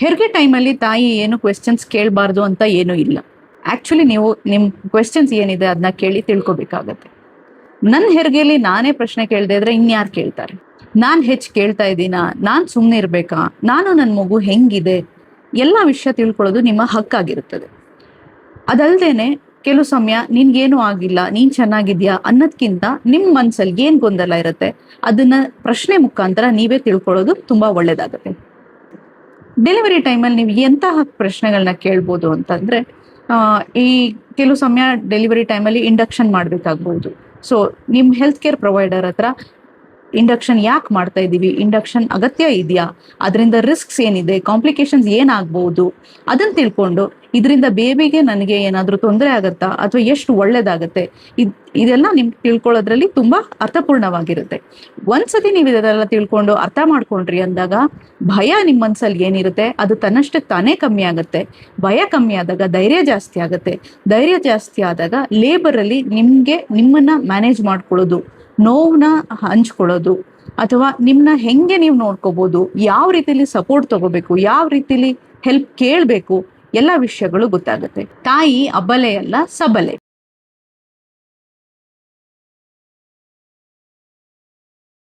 ಹೆರಿಗೆ ಟೈಮಲ್ಲಿ ತಾಯಿ ಏನು ಕ್ವೆಶ್ಚನ್ಸ್ ಕೇಳಬಾರ್ದು ಅಂತ ಏನೂ ಇಲ್ಲ. ಆ್ಯಕ್ಚುಲಿ ನೀವು ನಿಮ್ಮ ಕ್ವೆಶ್ಚನ್ಸ್ ಏನಿದೆ ಅದನ್ನ ಕೇಳಿ ತಿಳ್ಕೊಬೇಕಾಗತ್ತೆ. ನನ್ನ ಹೆರಿಗೆಯಲ್ಲಿ ನಾನೇ ಪ್ರಶ್ನೆ ಕೇಳದೆ ಇದ್ರೆ ಇನ್ಯಾರು ಕೇಳ್ತಾರೆ? ನಾನು ಹೆಚ್ಚು ಕೇಳ್ತಾ ಇದ್ದೀನಾ? ನಾನು ಸುಮ್ಮನೆ ಇರಬೇಕಾ? ನಾನು ನನ್ನ ಮಗು ಹೆಂಗಿದೆ? ಎಲ್ಲ ವಿಷಯ ತಿಳ್ಕೊಳ್ಳೋದು ನಿಮ್ಮ ಹಕ್ಕಾಗಿರುತ್ತದೆ. ಅದಲ್ದೇನೆ ಕೆಲವು ಸಮಯ ನಿನ್ಗೇನು ಆಗಿಲ್ಲ, ನೀನ್ ಚೆನ್ನಾಗಿದ್ಯಾ ಅನ್ನೋದ್ಕಿಂತ ನಿಮ್ಮ ಮನ್ಸಲ್ಲಿ ಏನ್ ಗೊಂದಲ ಇರುತ್ತೆ ಅದನ್ನ ಪ್ರಶ್ನೆ ಮುಖಾಂತರ ನೀವೇ ತಿಳ್ಕೊಳ್ಳೋದು ತುಂಬಾ ಒಳ್ಳೇದಾಗುತ್ತೆ. ಡೆಲಿವರಿ ಟೈಮಲ್ಲಿ ನೀವು ಎಂತಹ ಪ್ರಶ್ನೆಗಳನ್ನ ಕೇಳ್ಬೋದು ಅಂತಂದ್ರೆ, ಈ ಕೆಲವು ಸಮಯ ಡೆಲಿವರಿ ಟೈಮಲ್ಲಿ ಇಂಡಕ್ಷನ್ ಮಾಡಬೇಕಾಗ್ಬೋದು. ಸೊ ನಿಮ್ಮ ಹೆಲ್ತ್ ಕೇರ್ ಪ್ರೊವೈಡರ್ ಹತ್ರ ಇಂಡಕ್ಷನ್ ಯಾಕೆ ಮಾಡ್ತಾ ಇದ್ದೀವಿ, ಇಂಡಕ್ಷನ್ ಅಗತ್ಯ ಇದೆಯಾ, ಅದರಿಂದ ರಿಸ್ಕ್ಸ್ ಏನಿದೆ, ಕಾಂಪ್ಲಿಕೇಶನ್ಸ್ ಏನಾಗ್ಬೋದು ಅದನ್ನ ತಿಳ್ಕೊಂಡು ಇದರಿಂದ ಬೇಬಿಗೆ ನನಗೆ ಏನಾದರೂ ತೊಂದರೆ ಆಗತ್ತಾ ಅಥವಾ ಎಷ್ಟು ಒಳ್ಳೇದಾಗತ್ತೆ ಇದೆಲ್ಲ ನಿಮ್ಗೆ ತಿಳ್ಕೊಳ್ಳೋದ್ರಲ್ಲಿ ತುಂಬಾ ಅರ್ಥಪೂರ್ಣವಾಗಿರುತ್ತೆ. ಒಂದ್ಸತಿ ನೀವು ಇದೆಲ್ಲ ತಿಳ್ಕೊಂಡು ಅರ್ಥ ಮಾಡ್ಕೊಂಡ್ರಿ ಅಂದಾಗ ಭಯ ನಿಮ್ಮ ಮನ್ಸಲ್ಲಿ ಏನಿರುತ್ತೆ ಅದು ತನ್ನಷ್ಟಕ್ಕೆ ತಾನೇ ಕಮ್ಮಿ ಆಗುತ್ತೆ. ಭಯ ಕಮ್ಮಿ ಆದಾಗ ಧೈರ್ಯ ಜಾಸ್ತಿ ಆಗುತ್ತೆ. ಧೈರ್ಯ ಜಾಸ್ತಿ ಆದಾಗ ಲೇಬರಲ್ಲಿ ನಿಮ್ಮನ್ನ ಮ್ಯಾನೇಜ್ ಮಾಡ್ಕೊಳ್ಳೋದು, ನೋವನ್ನ ಹಂಚ್ಕೊಳ್ಳೋದು ಅಥವಾ ನಿಮ್ನ ಹೆಂಗೆ ನೀವು ನೋಡ್ಕೋಬಹುದು, ಯಾವ ರೀತಿಲಿ ಸಪೋರ್ಟ್ ತಗೋಬೇಕು, ಯಾವ ರೀತಿಲಿ ಹೆಲ್ಪ್ ಕೇಳಬೇಕು, ಎಲ್ಲ ವಿಷಯಗಳು ಗೊತ್ತಾಗುತ್ತೆ. ತಾಯಿ ಅಬಲೆ ಅಲ್ಲ ಸಬಲೆ.